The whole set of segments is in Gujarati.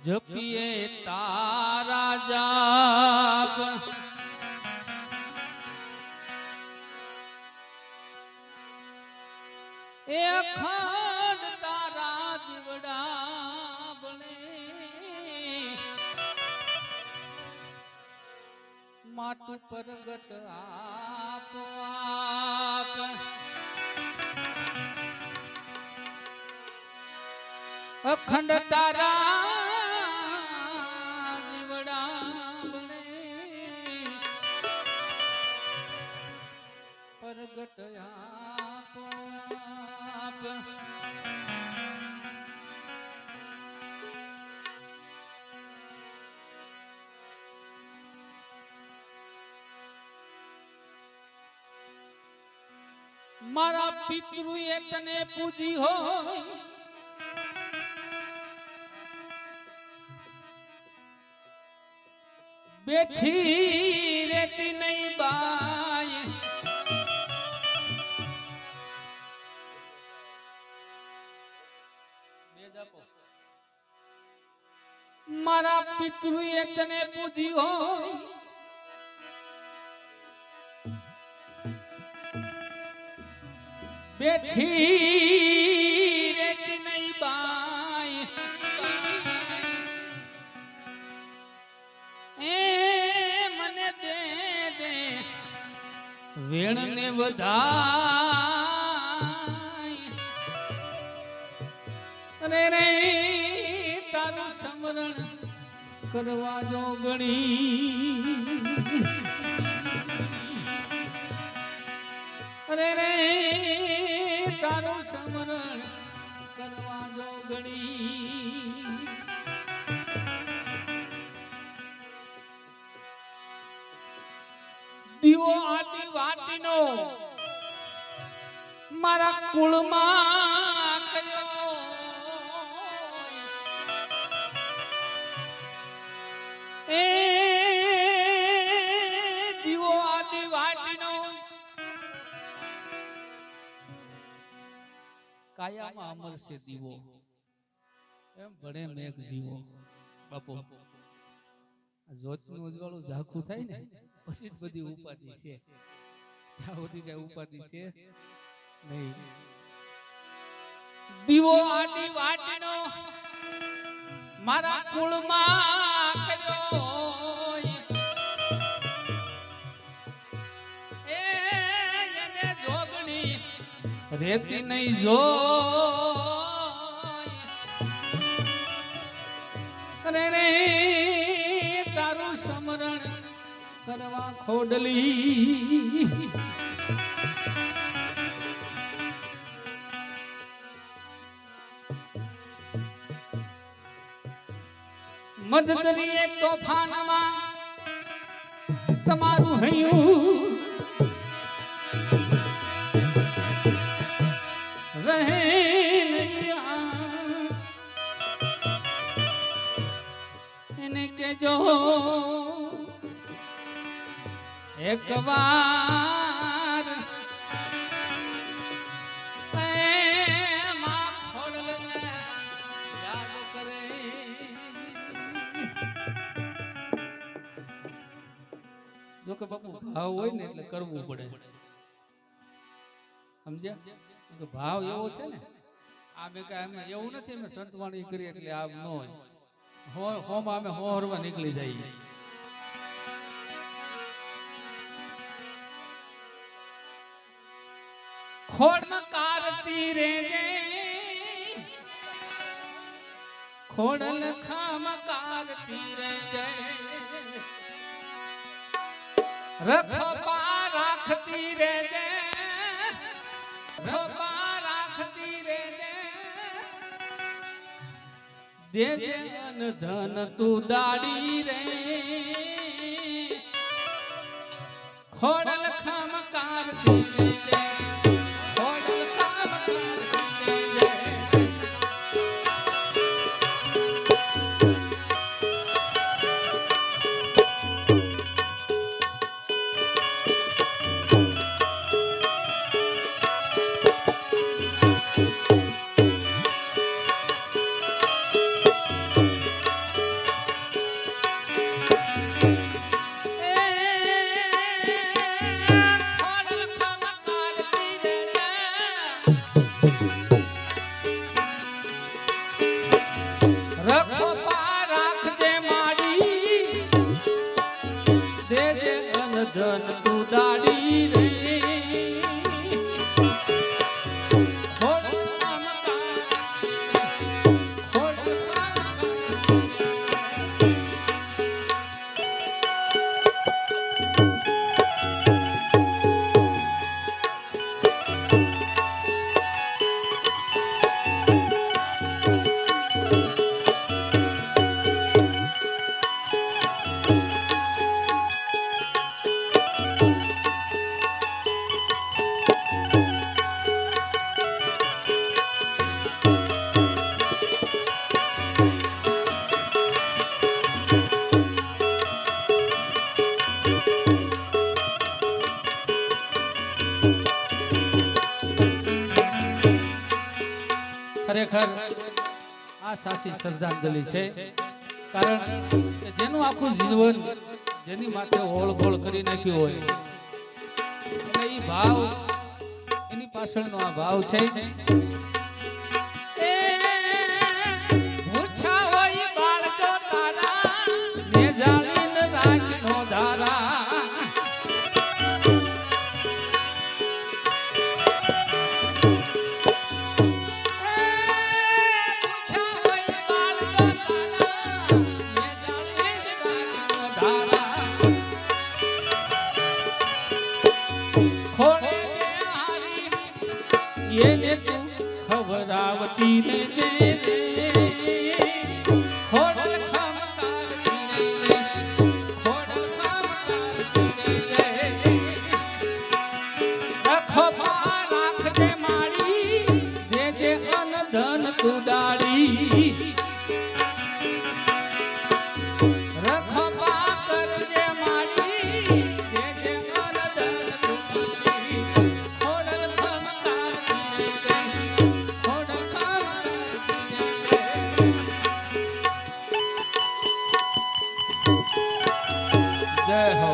જપીએ તારા જાપ એ અખંડ તારા દીવડા બને માટું પરગટ આપ આપ અખંડ તારા દીવડા બને પરગટ આપ આપ મારા પિતૃએ તને પૂજી હોય બેઠી રહેતી નહીં બાય મારા પિતૃએ તને પૂજી હોય બેઠી રહેતી નહીં બાય એ મને દે દે વેણ ને વધાય રે રે તારું સ્મરણ કરવા જો ગણી રે રે તારું સ્મરણ કરવા જો ગણી દીવો આદિ વાટીનો મારા કુળમાં કર્યો એ દીવો આદિ વાટીનો કાયામાં અમર છે દીવો એમ ભણે મેઘ જીવો બાપુ જ્યોતનું ઉજવાળું ઝાંખું થાય ને પછી બધી ઉપાધિ છે ત્યાં બધી કઈ ઉપાધિ છે નહીં દીવો આડી વાટીનો મારા કુળમાં કર્યો એ એને જોગણી રેતી નહીં જો રે રે તારું સ્મરણ કરવા ખોડલી મધદરીએ તોફાનમાં તમારું હૈયું રહે એને કેજો એક વાર માં ખોડલને યાદ કરે જો કે બાપુ ભાવ હોય ને એટલે કરવું પડે સમજ્યા ભાવ એવો છે ને આ મેં કઈ એવું નથી અમે સંતવાણી કરી એટલે આમ ન હોય હોમાં અમે હોરવા નીકળી જઈએ ખોડમાં કારતી રે ખોડલ ખામાં કારતી રે રખપા રાખતી રે રખપા રાખતી રે દે ધન તું દાડી રે ખોડલ ખામાં કારતી રે ખરેખર આ સાચી શ્રદ્ધાંજલિ છે. કારણ કે જેનું આખું જીવન જેની માથે ઓળઘોળ કરી નાખ્યું હોય અને એ ભાવ એની પાછળનો આ ભાવ છે. એને તું ખવરાવતી રે ખોડલ ખમકારતી રે ખોડલ ખમકારતી રે રખો રાખજે માળી દેજે અન ધન તું ડાળી રખપા કરજે માળી દેજે અન ધન તું ડાળી ખોડલ જય હો.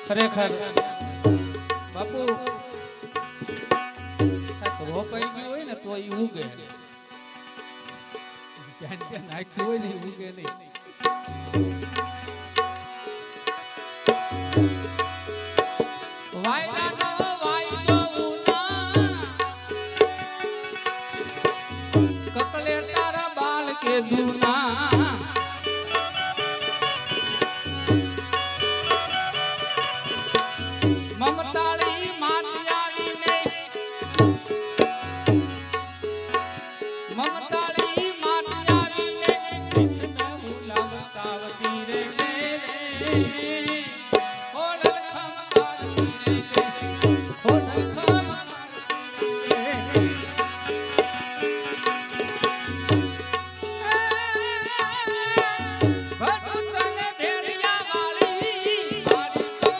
ખરેખર બાપુ રોપાઈ ગયું હોય ને તો એ ઉગે, જ્યાં ત્યાં નાખ્યું હોય ને ઉગે નહીં. કકલે તારા બાલ કે દુના મમતાળી માતિયાવીને મમતાળી માતિયાવીને કૃષ્ણ ઉલાવતાવતી રે ખોડલ ખમકારતી રે ખોડલ ખમકારતી રે ભટુતને ભેડિયા વાળી મારી તો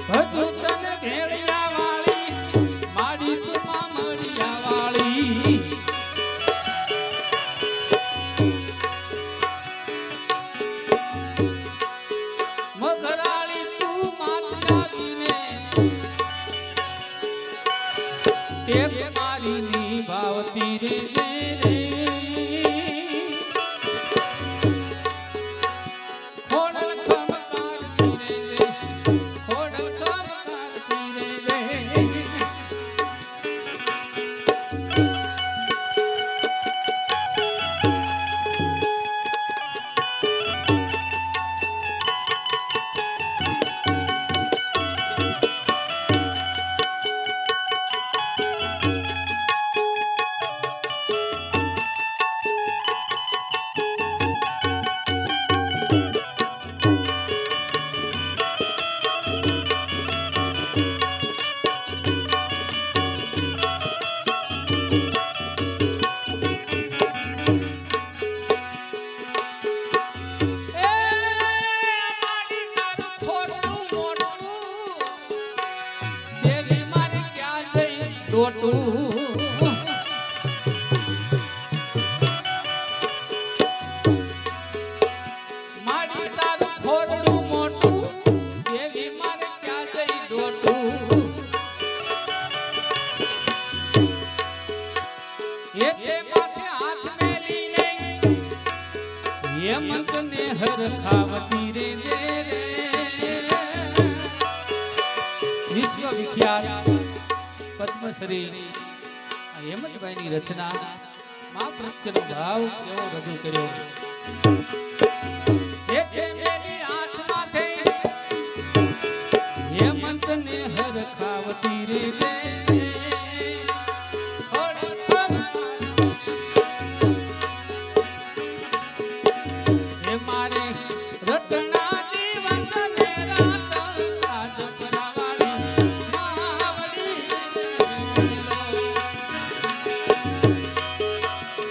ભજુતન ભેડિયા વાળી મારી તુમા મળિયા વાળી મગરાળી તું માતાજીને ટેક મારી ની ભાવતી રે દેવી મારી ક્યાં જઈ ડોટું મારી તારું ખોરડું મોટું દેવી મારે ક્યાં જઈ ડોટું એ તે માથે હાથ મેલીને હેમંત ને હરખાવતી રે દે રે વિશ્વ વિખ્યાત પદ્મશ્રી હેમંતભાઈની રચના મા પ્રત્યેનો ભાવ એવો રજૂ કર્યો હેમંત ને હરખાવતી રે દે મારે રટના દિવસ ને રાત રાજપરાવાળી માવડી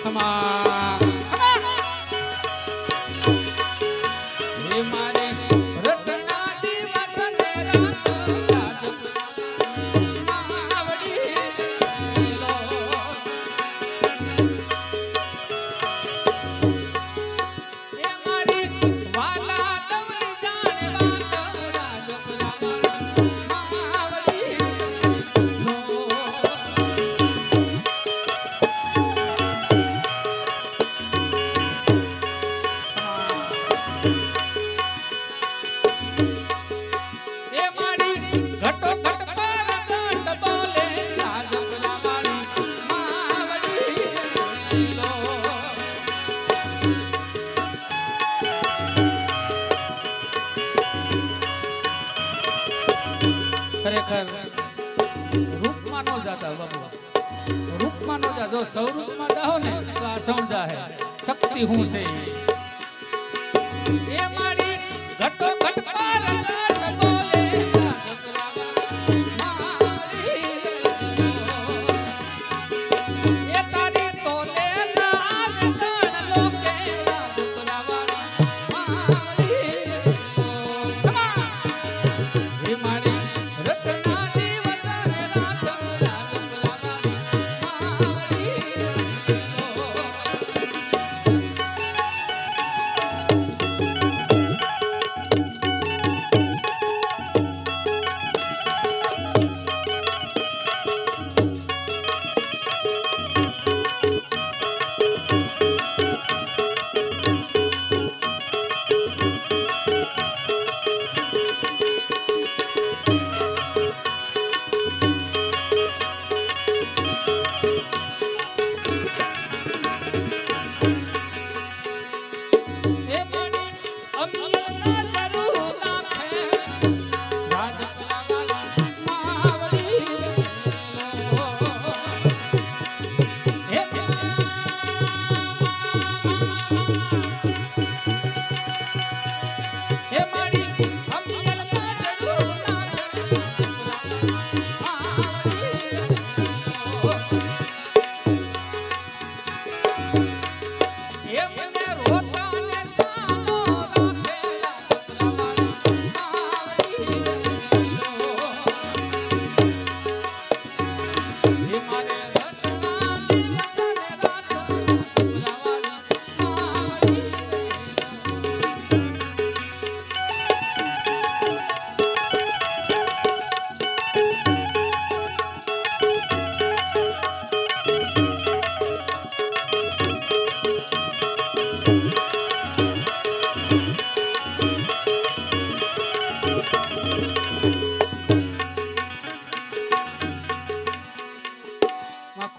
ખમા હે મારે રટના દિવસ ને રાત રાજપરાવાળી માવડી ખરેખર રૂપમાં નો જાતા બાબુ રૂપમાં નો જા જો સ્વરૂપમાં જાઓ ને તો આ સમજાય શક્તિ હું છે એ મારી ઘટો ઘટ પાર બોલે એ તારી તોલે નામ ગણ લોકે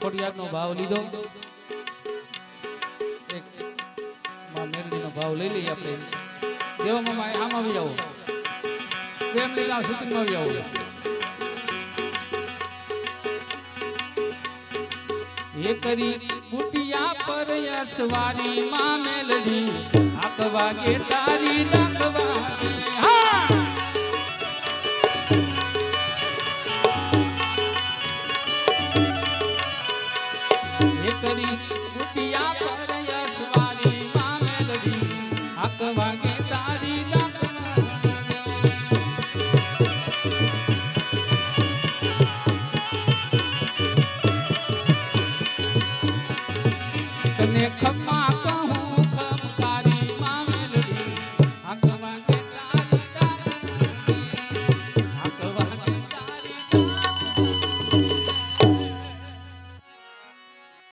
ખોડિયારનો ભાવ લીધો એક માં મેરડીનો ભાવ લઈ લઈએ આપણે દેવા મામા આમ આવી જાઓ પ્રેમ લીધા શૂટિંગમાં આવી જાઓ એ કરી કુટિયા પર યસવારી માં મેલડી આકવા કે તારી ડાકવા હા એ કરી કુટિયા પર યસવારી માં મેલડી આકવા કે તારી ડાકવા ખમ્મા